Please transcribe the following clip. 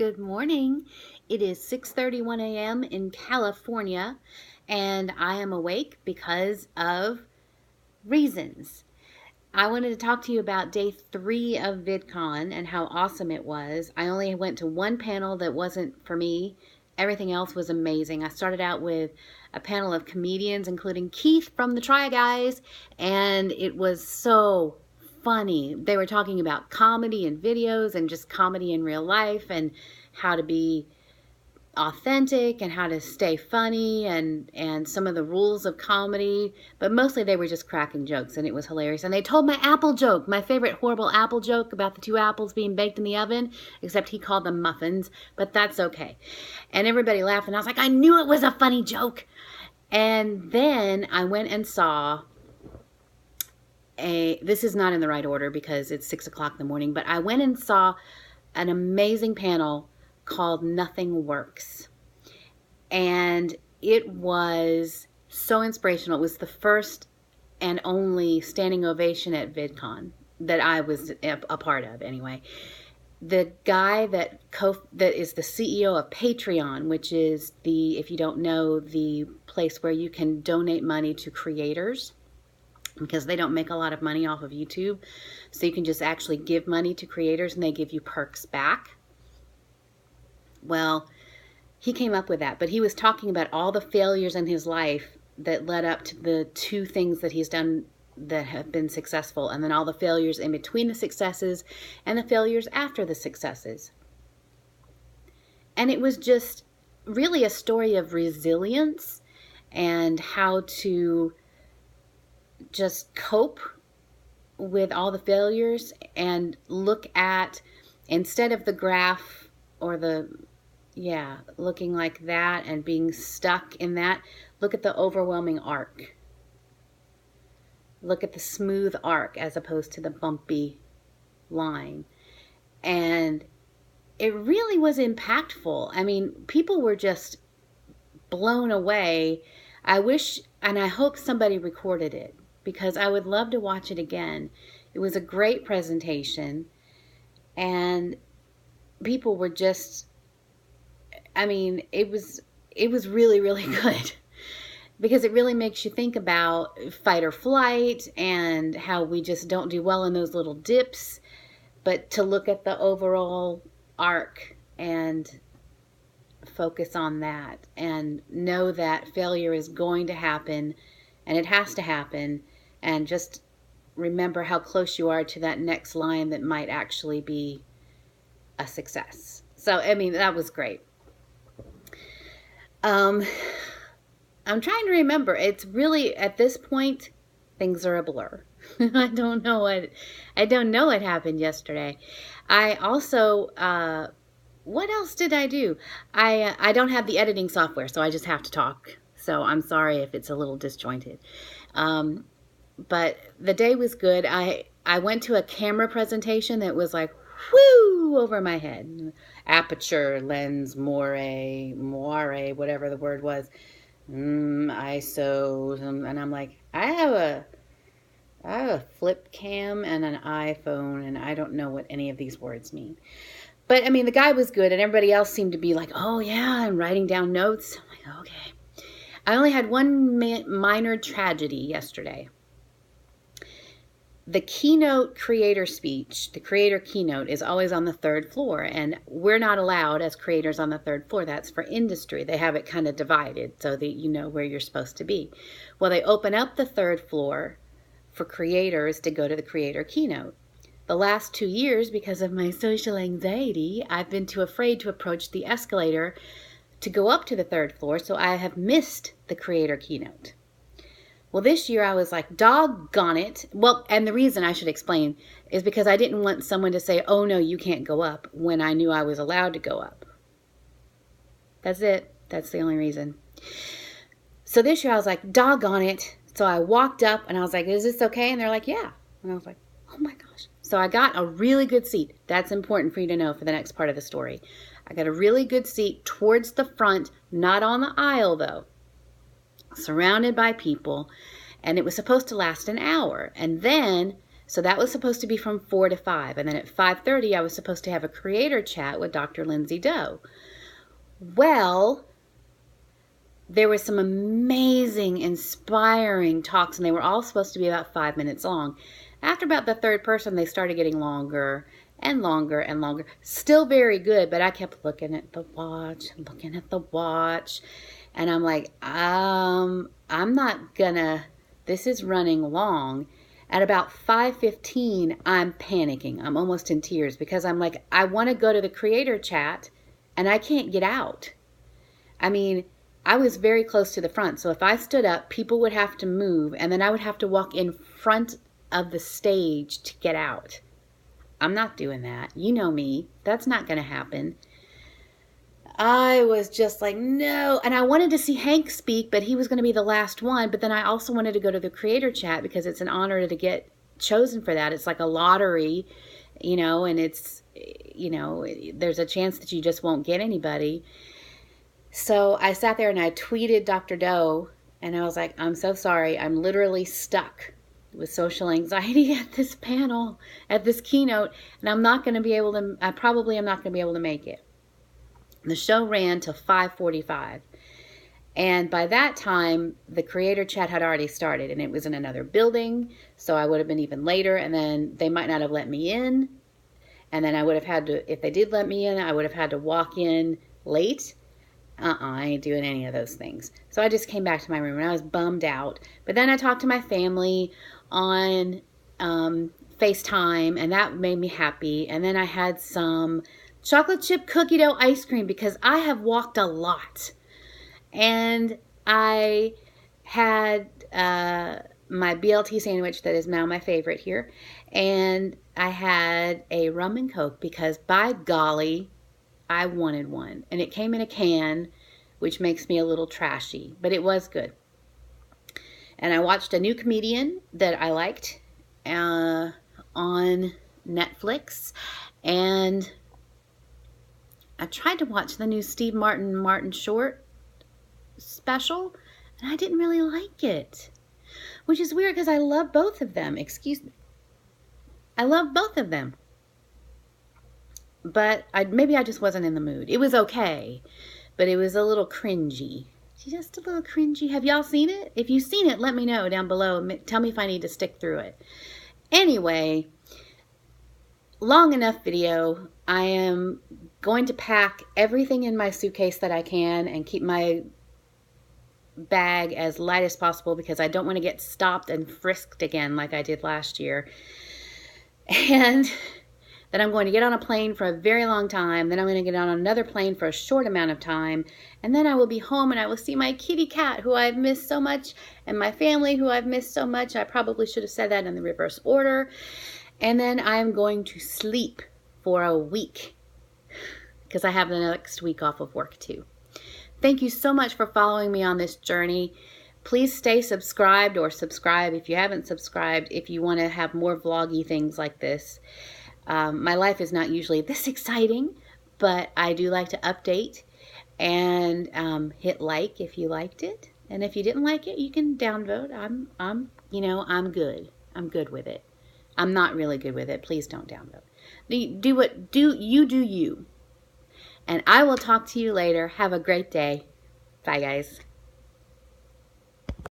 Good morning. It is 6:31 a.m. in California, and I am awake because of reasons. I wanted to talk to you about day 3 of Vidcon and how awesome it was. I only went to one panel that wasn't for me. Everything else was amazing. I started out with a panel of comedians, including Keith from the Try Guys, and it was so funny. They were talking about comedy and videos and just comedy in real life and how to be authentic and how to stay funny and some of the rules of comedy, but mostly they were just cracking jokes, and it was hilarious. And they told my apple joke, my favorite horrible apple joke about the 2 apples being baked in the oven, except he called them muffins, but that's okay. And everybody laughed, and I was like, I knew it was a funny joke. And then I went and saw this is not in the right order because it's 6 o'clock in the morning, but I went and saw an amazing panel called Nothing Works. And it was so inspirational. It was the first and only standing ovation at VidCon that I was a part of anyway. The guy that is the CEO of Patreon, which is if you don't know, the place where you can donate money to creators, because they don't make a lot of money off of YouTube. So you can just actually give money to creators and they give you perks back. Well, he came up with that, but he was talking about all the failures in his life that led up to the 2 things that he's done that have been successful, and then all the failures in between the successes and the failures after the successes. And it was just really a story of resilience and how to just cope with all the failures and look at, instead of the graph or looking like that and being stuck in that, look at the overwhelming arc. Look at the smooth arc as opposed to the bumpy line. And it really was impactful. I mean, people were just blown away. I wish and I hope somebody recorded it, because I would love to watch it again. It was a great presentation, and people were just, I mean, it was really, really good, because it really makes you think about fight or flight and how we just don't do well in those little dips, but to look at the overall arc and focus on that and know that failure is going to happen and it has to happen, and just remember how close you are to that next line that might actually be a success. So, I mean, that was great. I'm trying to remember. It's really, at this point, things are a blur. I don't know what happened yesterday. I also, what else did I do? I don't have the editing software, so I just have to talk. So I'm sorry if it's a little disjointed. But the day was good. I went to a camera presentation that was like, whoo, over my head. Aperture, lens, moire, whatever the word was. ISO, and I'm like, I have a flip cam and an iPhone, and I don't know what any of these words mean. But I mean, the guy was good, and everybody else seemed to be like, oh yeah, I'm writing down notes. I'm like, okay. I only had one minor tragedy yesterday. The keynote creator speech, the creator keynote, is always on the 3rd floor, and we're not allowed as creators on the 3rd floor. That's for industry. They have it kind of divided so that you know where you're supposed to be. Well, they open up the 3rd floor for creators to go to the creator keynote. The last 2 years, because of my social anxiety, I've been too afraid to approach the escalator to go up to the 3rd floor, so I have missed the creator keynote. Well, this year I was like, doggone it. Well, and the reason I should explain is because I didn't want someone to say, oh no, you can't go up, when I knew I was allowed to go up. That's it. That's the only reason. So this year I was like, doggone it. So I walked up and I was like, is this okay? And they're like, yeah. And I was like, oh my gosh. So I got a really good seat. That's important for you to know for the next part of the story. I got a really good seat towards the front, not on the aisle though, surrounded by people, and it was supposed to last an hour. And then So that was supposed to be from 4 to 5. And then at 5:30, I was supposed to have a creator chat with Dr. Lindsay Doe. Well, there were some amazing, inspiring talks, and they were all supposed to be about 5 minutes long. After about the third person, they started getting longer and longer and longer. Still very good, but I kept looking at the watch, and I'm like, I'm not gonna, this is running long. At about 5:15, I'm panicking. I'm almost in tears because I'm like, I want to go to the creator chat, and I can't get out. I mean, I was very close to the front, so if I stood up, people would have to move, and then I would have to walk in front of the stage to get out. I'm not doing that. You know me. That's not going to happen. I was just like, no. And I wanted to see Hank speak, but he was going to be the last one. But then I also wanted to go to the creator chat because it's an honor to get chosen for that. It's like a lottery, and it's, there's a chance that you just won't get anybody. So I sat there and I tweeted Dr. Doe, and I was like, I'm so sorry. I'm literally stuck with social anxiety at this panel, at this keynote, and I probably am not going to be able to make it. The show ran till 5:45. And by that time, the creator chat had already started, and it was in another building, so I would have been even later, and then they might not have let me in. And then I would have had to, if they did let me in, I would have had to walk in late. I ain't doing any of those things. So I just came back to my room and I was bummed out. But then I talked to my family on FaceTime, and that made me happy. And then I had some chocolate chip cookie dough ice cream because I have walked a lot. And I had my BLT sandwich that is now my favorite here. And I had a rum and Coke because, by golly, I wanted one. And it came in a can, which makes me a little trashy, but it was good. And I watched a new comedian that I liked on Netflix. And I tried to watch the new Steve Martin Short special, and I didn't really like it, which is weird because I love both of them. Excuse me. I love both of them. But maybe I just wasn't in the mood. It was okay, but it was a little cringy. Just a little cringy. Have y'all seen it? If you've seen it, let me know down below. Tell me if I need to stick through it. Anyway, long enough video. I am going to pack everything in my suitcase that I can and keep my bag as light as possible because I don't want to get stopped and frisked again like I did last year. And then I'm going to get on a plane for a very long time. Then I'm going to get on another plane for a short amount of time. And then I will be home and I will see my kitty cat who I've missed so much and my family who I've missed so much. I probably should have said that in the reverse order. And then I'm going to sleep for a week because I have the next week off of work too. Thank you so much for following me on this journey. Please stay subscribed, or subscribe if you haven't subscribed, if you want to have more vloggy things like this. My life is not usually this exciting, but I do like to update, and hit like if you liked it. And if you didn't like it, you can downvote. I'm good. I'm good with it. I'm not really good with it. Please don't downvote. Do you. And I will talk to you later. Have a great day. Bye, guys.